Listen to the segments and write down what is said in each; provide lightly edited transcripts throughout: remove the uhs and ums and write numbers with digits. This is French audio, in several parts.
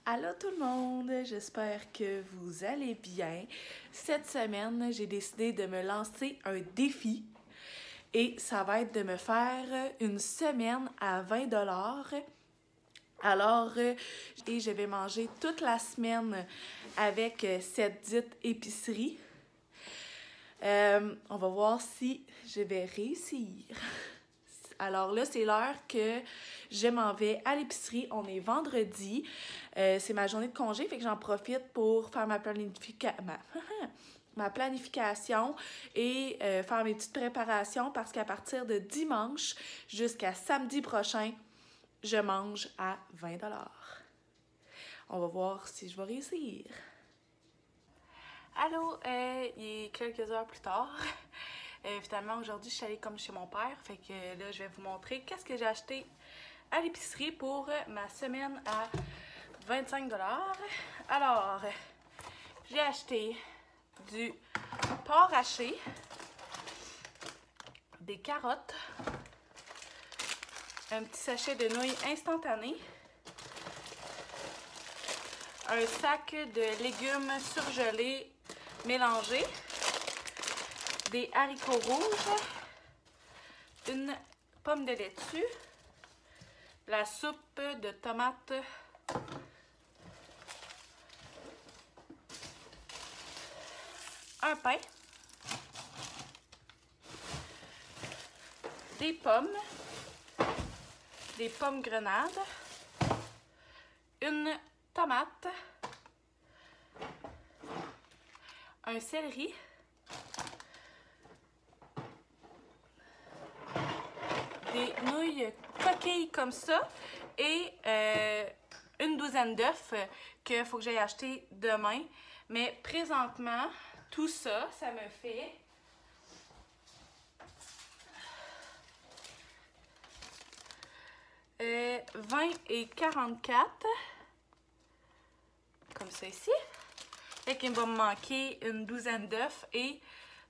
Allô tout le monde, j'espère que vous allez bien. Cette semaine, j'ai décidé de me lancer un défi et ça va être de me faire une semaine à 20 $. Alors, je vais manger toute la semaine avec cette dite épicerie. On va voir si je vais réussir. Alors là, c'est l'heure que je m'en vais à l'épicerie. On est vendredi. C'est ma journée de congé, fait que j'en profite pour faire ma planification et faire mes petites préparations parce qu'à partir de dimanche jusqu'à samedi prochain, je mange à 20 $. On va voir si je vais réussir. Allô, il est quelques heures plus tard. Finalement, aujourd'hui, je suis allée comme chez mon père. Fait que là, je vais vous montrer qu'est-ce que j'ai acheté à l'épicerie pour ma semaine à 25 $. Alors, j'ai acheté du porc haché, des carottes, un petit sachet de nouilles instantanées, un sac de légumes surgelés mélangés, des haricots rouges, une pomme de laitue, la soupe de tomates, un pain, des pommes grenades, une tomate, un céleri, des nouilles coquilles comme ça et une douzaine d'œufs qu'il faut que j'aille acheter demain. Mais présentement, tout ça, ça me fait 20 et 44, comme ça ici. Fait qu'il va me manquer une douzaine d'œufs et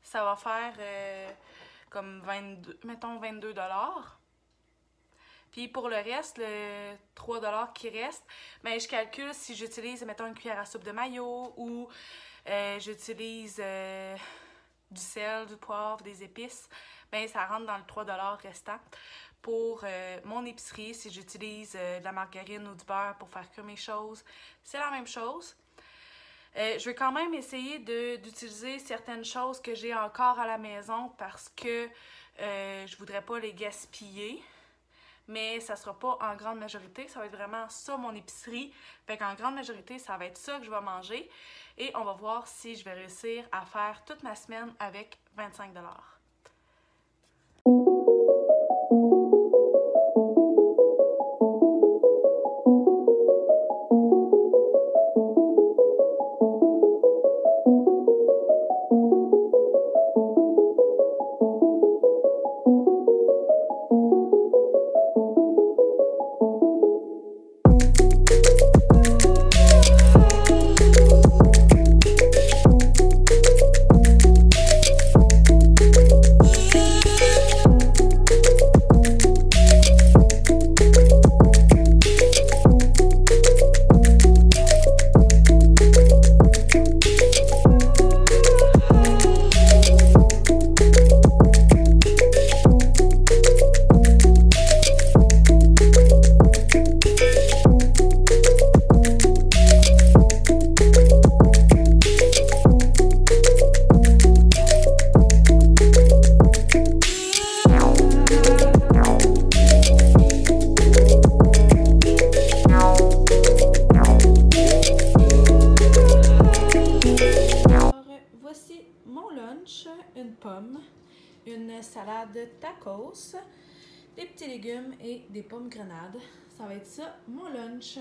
ça va faire comme 22, mettons 22 $. Puis pour le reste, le 3 $ qui reste, ben je calcule si j'utilise, mettons, une cuillère à soupe de mayo ou j'utilise du sel, du poivre, des épices, ben ça rentre dans le 3 $ restant. Pour mon épicerie, si j'utilise de la margarine ou du beurre pour faire cuire mes choses, c'est la même chose. Je vais quand même essayer d'utiliser certaines choses que j'ai encore à la maison parce que je voudrais pas les gaspiller. Mais ça sera pas en grande majorité, ça va être vraiment ça mon épicerie. Fait qu'en grande majorité, ça va être ça que je vais manger. Et on va voir si je vais réussir à faire toute ma semaine avec 25 $. Une pomme, une salade tacos, des petits légumes et des pommes grenades. Ça va être ça, mon lunch.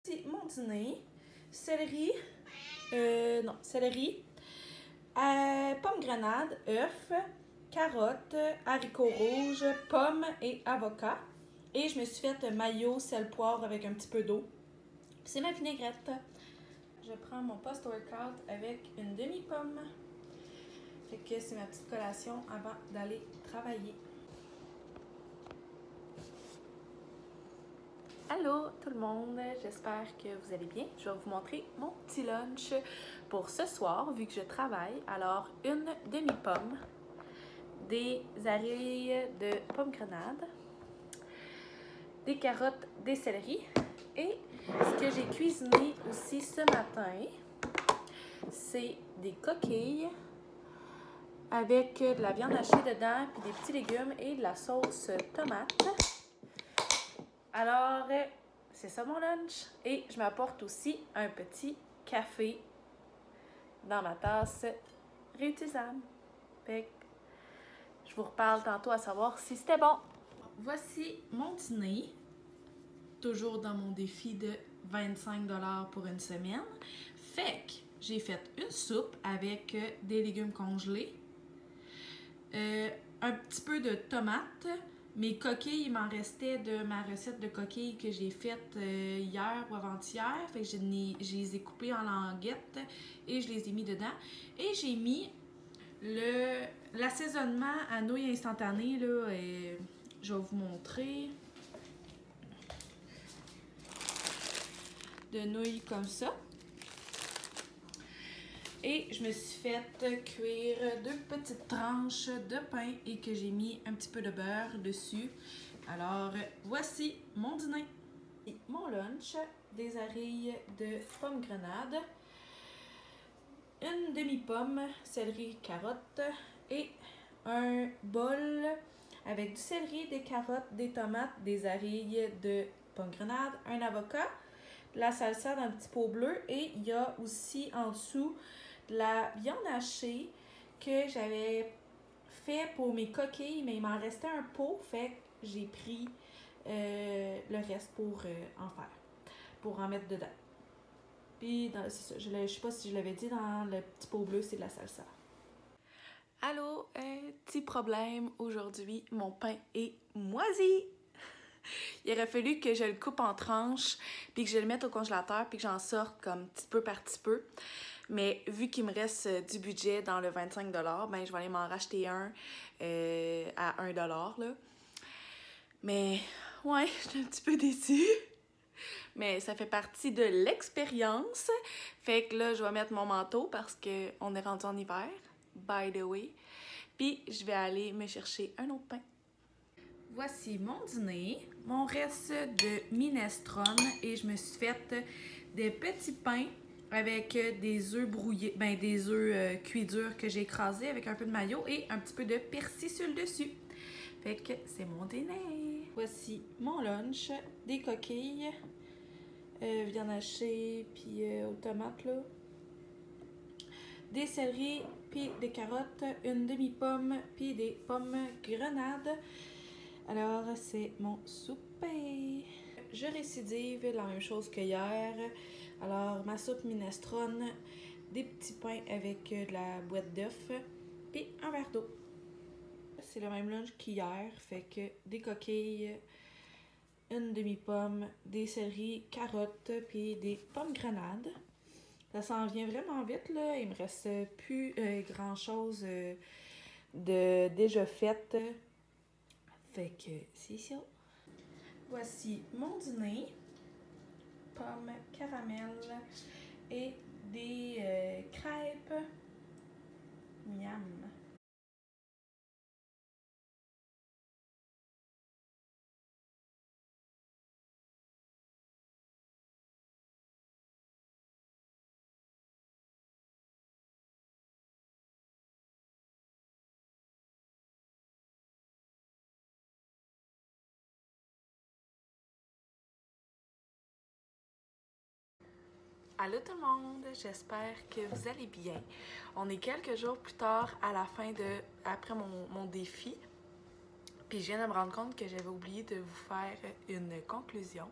Voici mon dîner. Céleri, céleri, pomme grenade, œufs, carottes, haricots rouges, pommes et avocats. Et je me suis fait mayo, sel, poivre avec un petit peu d'eau. C'est ma vinaigrette. Je prends mon post-workout avec une demi-pomme. Fait que c'est ma petite collation avant d'aller travailler. Allô tout le monde, j'espère que vous allez bien. Je vais vous montrer mon petit lunch pour ce soir vu que je travaille. Alors, une demi-pomme, des arilles de pomme grenade, des carottes, des céleris et ce que j'ai cuisiné aussi ce matin, c'est des coquilles avec de la viande hachée dedans, puis des petits légumes et de la sauce tomate. Alors, c'est ça mon lunch. Et je m'apporte aussi un petit café dans ma tasse réutilisable. Fait que je vous reparle tantôt à savoir si c'était bon. Voici mon dîner. Toujours dans mon défi de 25 $ pour une semaine. Fait que j'ai fait une soupe avec des légumes congelés, un petit peu de tomates. Mes coquilles, il m'en restait de ma recette de coquilles que j'ai faite hier ou avant-hier. Fait que je les ai coupées en languettes et je les ai mis dedans. Et j'ai mis l'assaisonnement à nouilles instantanées. Là, je vais vous montrer. De nouilles comme ça. Et je me suis fait cuire 2 petites tranches de pain et que j'ai mis un petit peu de beurre dessus. Alors, voici mon dîner. Et mon lunch, des arilles de pomme grenade, une demi-pomme, céleri, carotte et un bol avec du céleri, des carottes, des tomates, des arilles de pomme grenade, un avocat, de la salsa dans un petit pot bleu et il y a aussi en dessous de la viande hachée que j'avais fait pour mes coquilles, mais il m'en restait un pot, fait que j'ai pris le reste pour en faire, pour en mettre dedans. Puis, c'est ça, je sais pas si je l'avais dit, dans le petit pot bleu, c'est de la salsa. Allô, petit problème aujourd'hui, mon pain est moisi! Il aurait fallu que je le coupe en tranches, puis que je le mette au congélateur, puis que j'en sorte comme petit peu par petit peu. Mais vu qu'il me reste du budget dans le 25 $, ben je vais aller m'en racheter un à 1 $, là. Mais, ouais, je suis un petit peu déçue. Mais ça fait partie de l'expérience. Fait que là, je vais mettre mon manteau parce qu'on est rendu en hiver, by the way. Puis, je vais aller me chercher un autre pain. Voici mon dîner, mon reste de minestrone et je me suis fait des petits pains avec des œufs brouillés, des œufs cuits durs que j'ai écrasés avec un peu de mayo et un petit peu de persil sur le dessus. Fait que c'est mon dîner. Voici mon lunch, des coquilles, viande hachée, puis aux tomates là, des céleris, puis des carottes, une demi-pomme, puis des pommes grenades. Alors, c'est mon souper. Je récidive la même chose que hier. Alors, ma soupe minestrone, des petits pains avec de la boîte d'œufs, puis un verre d'eau. C'est le même lunch qu'hier, fait que des coquilles, une demi-pomme, des céleris, carottes, puis des pommes grenades. Ça s'en vient vraiment vite, là. Il me reste plus grand-chose de déjà fait. Fait que c'est ça. Voici mon dîner. Pommes, caramel et des crêpes. Miam. Allô tout le monde, j'espère que vous allez bien. On est quelques jours plus tard à la fin après mon défi. Puis je viens de me rendre compte que j'avais oublié de vous faire une conclusion.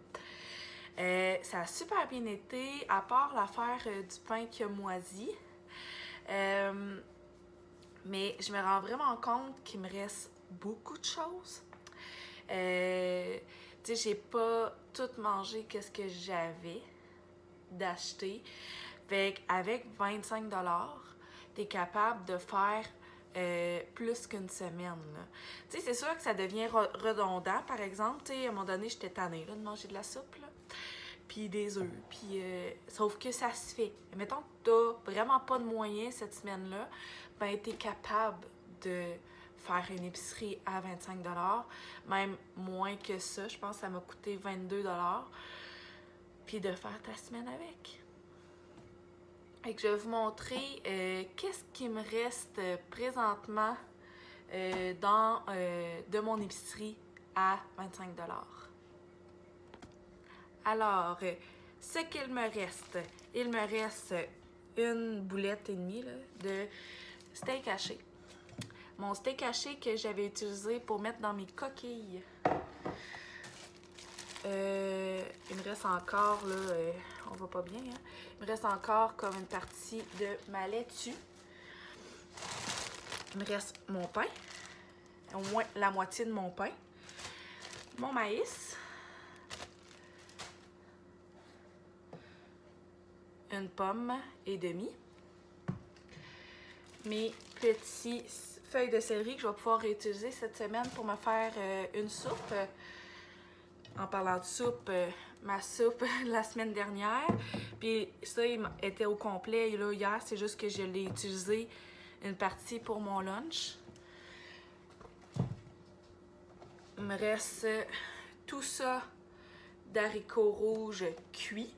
Ça a super bien été, à part l'affaire du pain qui a moisi. Mais je me rends vraiment compte qu'il me reste beaucoup de choses. Tu sais, j'ai pas tout mangé qu'est-ce que j'avais d'acheter. Fait qu'avec 25 $, t'es capable de faire plus qu'une semaine. Tu sais, c'est sûr que ça devient redondant, par exemple. Tu sais, à un moment donné, j'étais tannée là, de manger de la soupe, là, puis des œufs. Puis, sauf que ça se fait. Mettons que t'as vraiment pas de moyens cette semaine-là, ben t'es capable de faire une épicerie à 25 $, même moins que ça. Je pense que ça m'a coûté 22 $, puis de faire ta semaine avec. Et que je vais vous montrer qu'est-ce qui me reste présentement de mon épicerie à 25 $. Alors, ce qu'il me reste, il me reste une boulette et demie là, de steak haché. Mon steak haché que j'avais utilisé pour mettre dans mes coquilles. Il me reste encore, là, on va pas bien, hein? Il me reste encore comme une partie de ma laitue. Il me reste mon pain, au moins la moitié de mon pain. Mon maïs. Une pomme et demie. Mes petits feuilles de céleri que je vais pouvoir réutiliser cette semaine pour me faire une soupe. En parlant de soupe, ma soupe la semaine dernière. Puis ça, il était au complet là, hier. C'est juste que je l'ai utilisé une partie pour mon lunch. Il me reste tout ça d'haricots rouges cuits.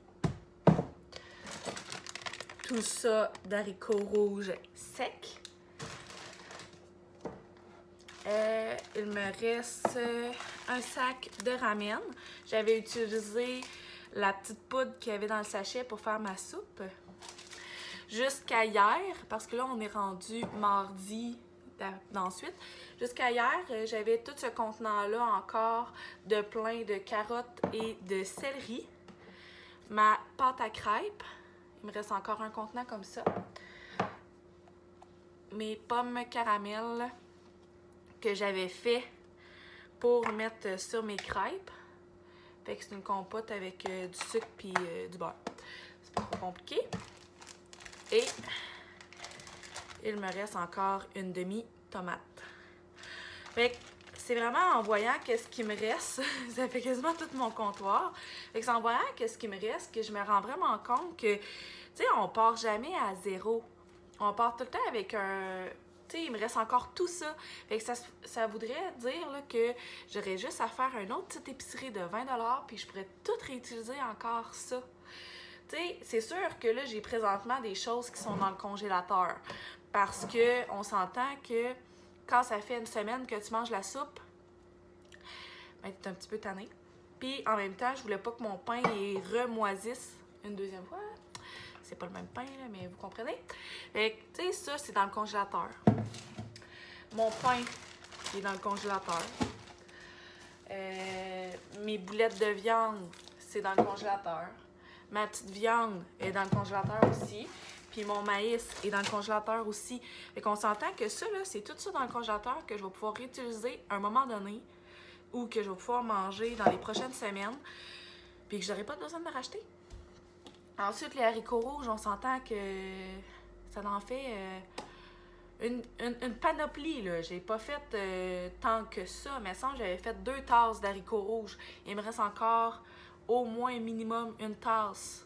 Tout ça d'haricots rouges secs. Il me reste un sac de ramen. J'avais utilisé la petite poudre qu'il y avait dans le sachet pour faire ma soupe. Jusqu'à hier, parce que là, on est rendu mardi d'ensuite. Jusqu'à hier, j'avais tout ce contenant-là encore de plein de carottes et de céleri. Ma pâte à crêpes. Il me reste encore un contenant comme ça. Mes pommes caramel que j'avais fait pour mettre sur mes crêpes. Fait que c'est une compote avec du sucre puis du beurre. C'est pas trop compliqué. Et il me reste encore une demi-tomate. Fait que c'est vraiment en voyant qu'est-ce qui me reste, ça fait quasiment tout mon comptoir. Fait que c'est en voyant qu'est-ce qui me reste que je me rends vraiment compte que, tu sais, on part jamais à zéro. On part tout le temps avec un... Tu sais, il me reste encore tout ça. Fait que ça voudrait dire là, que j'aurais juste à faire une autre petite épicerie de 20 $, puis je pourrais tout réutiliser encore ça. Tu sais, c'est sûr que là, j'ai présentement des choses qui sont dans le congélateur. Parce que on s'entend que quand ça fait une semaine que tu manges la soupe, ben, t'es un petit peu tanné. Puis en même temps, je voulais pas que mon pain il remoisisse une deuxième fois. C'est pas le même pain, là, mais vous comprenez? Fait que, tu sais, ça, c'est dans le congélateur. Mon pain, il est dans le congélateur. Mes boulettes de viande, c'est dans le congélateur. Ma petite viande est dans le congélateur aussi. Puis mon maïs est dans le congélateur aussi. Fait qu'on s'entend que ça, là, c'est tout ça dans le congélateur que je vais pouvoir réutiliser à un moment donné ou que je vais pouvoir manger dans les prochaines semaines puis que j'aurai pas besoin de me racheter. Ensuite, les haricots rouges, on s'entend que ça en fait une panoplie, là. J'ai pas fait tant que ça, mais sans j'avais fait 2 tasses d'haricots rouges. Il me reste encore au moins minimum une tasse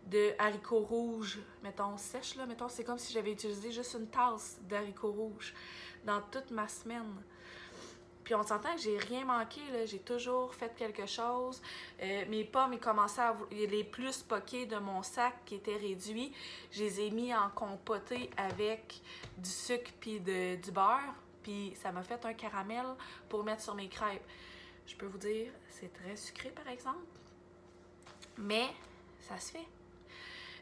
de haricots rouges, mettons sèche, là. Mettons, c'est comme si j'avais utilisé juste une tasse d'haricots rouges dans toute ma semaine. Puis on s'entend que j'ai rien manqué, là. J'ai toujours fait quelque chose. Mes pommes, ils commençaient à... Les plus poqués de mon sac qui étaient réduits, je les ai mis en compoté avec du sucre puis du beurre. Puis ça m'a fait un caramel pour mettre sur mes crêpes. Je peux vous dire, c'est très sucré, par exemple. Mais ça se fait.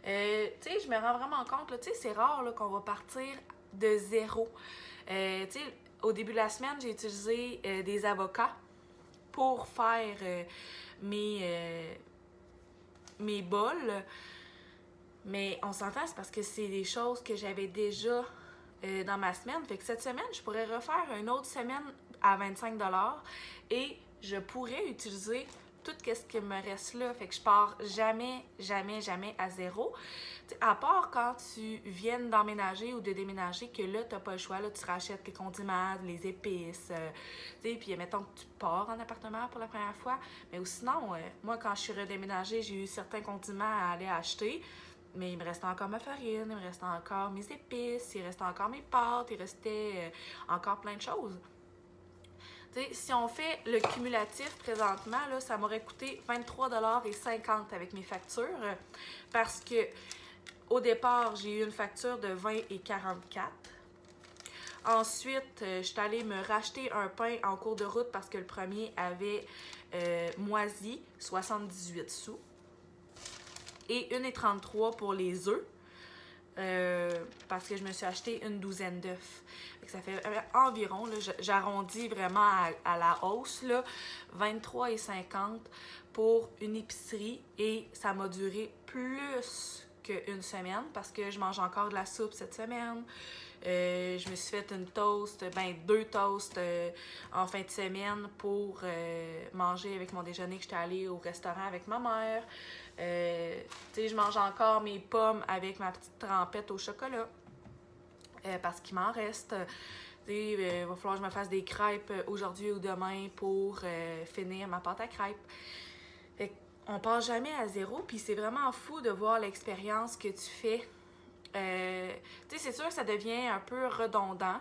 Tu sais, je me rends vraiment compte, tu sais, c'est rare là, qu'on va partir de zéro. Tu sais, au début de la semaine, j'ai utilisé des avocats pour faire mes mes bols. Mais on s'entend, c'est parce que c'est des choses que j'avais déjà dans ma semaine. Fait que cette semaine, je pourrais refaire une autre semaine à 25 $ et je pourrais utiliser tout ce qui me reste là. Fait que je pars jamais, jamais, jamais à zéro. T'sais, à part quand tu viens d'emménager ou de déménager, que là, t'as pas le choix. Là, tu rachètes les condiments, les épices. Puis mettons que tu pars en appartement pour la première fois. Mais sinon, moi, quand je suis redéménagée, j'ai eu certains condiments à aller acheter. Mais il me restait encore ma farine, il me restait encore mes épices, il restait encore mes pâtes, il restait encore plein de choses. T'sais, si on fait le cumulatif présentement, là, ça m'aurait coûté 23,50 $ avec mes factures parce que au départ, j'ai eu une facture de 20,44 $. Ensuite, je suis allée me racheter un pain en cours de route parce que le premier avait moisi, 78 sous. Et 1,33 $ pour les œufs. Parce que je me suis acheté une douzaine d'œufs. Ça fait environ, j'arrondis vraiment à la hausse, 23,50 $ pour une épicerie. Et ça m'a duré plus qu'une semaine parce que je mange encore de la soupe cette semaine. Je me suis fait deux toasts en fin de semaine pour manger avec mon déjeuner que j'étais allée au restaurant avec ma mère. Je mange encore mes pommes avec ma petite trempette au chocolat parce qu'il m'en reste. Il va falloir que je me fasse des crêpes aujourd'hui ou demain pour finir ma pâte à crêpes. On part jamais à zéro, puis c'est vraiment fou de voir l'expérience que tu fais. C'est sûr que ça devient un peu redondant,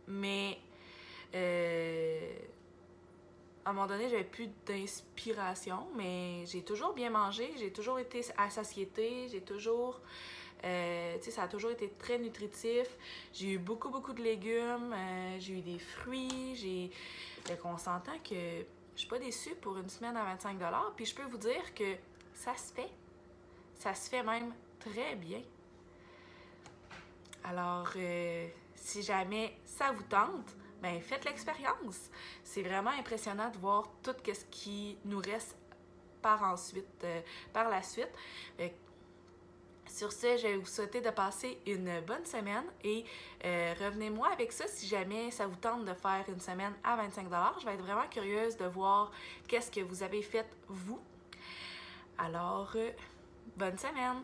mais à un moment donné, j'avais plus d'inspiration, mais j'ai toujours bien mangé, j'ai toujours été à satiété, j'ai toujours... ça a toujours été très nutritif. J'ai eu beaucoup, beaucoup de légumes, j'ai eu des fruits, Fait qu'on s'entend que je suis pas déçue pour une semaine à 25 $, puis je peux vous dire que ça se fait. Ça se fait même très bien. Alors, si jamais ça vous tente, ben faites l'expérience. C'est vraiment impressionnant de voir tout ce qui nous reste par la suite. Sur ce, je vais vous souhaiter de passer une bonne semaine et revenez-moi avec ça si jamais ça vous tente de faire une semaine à 25 $. Je vais être vraiment curieuse de voir qu'est-ce que vous avez fait vous. Alors, bonne semaine!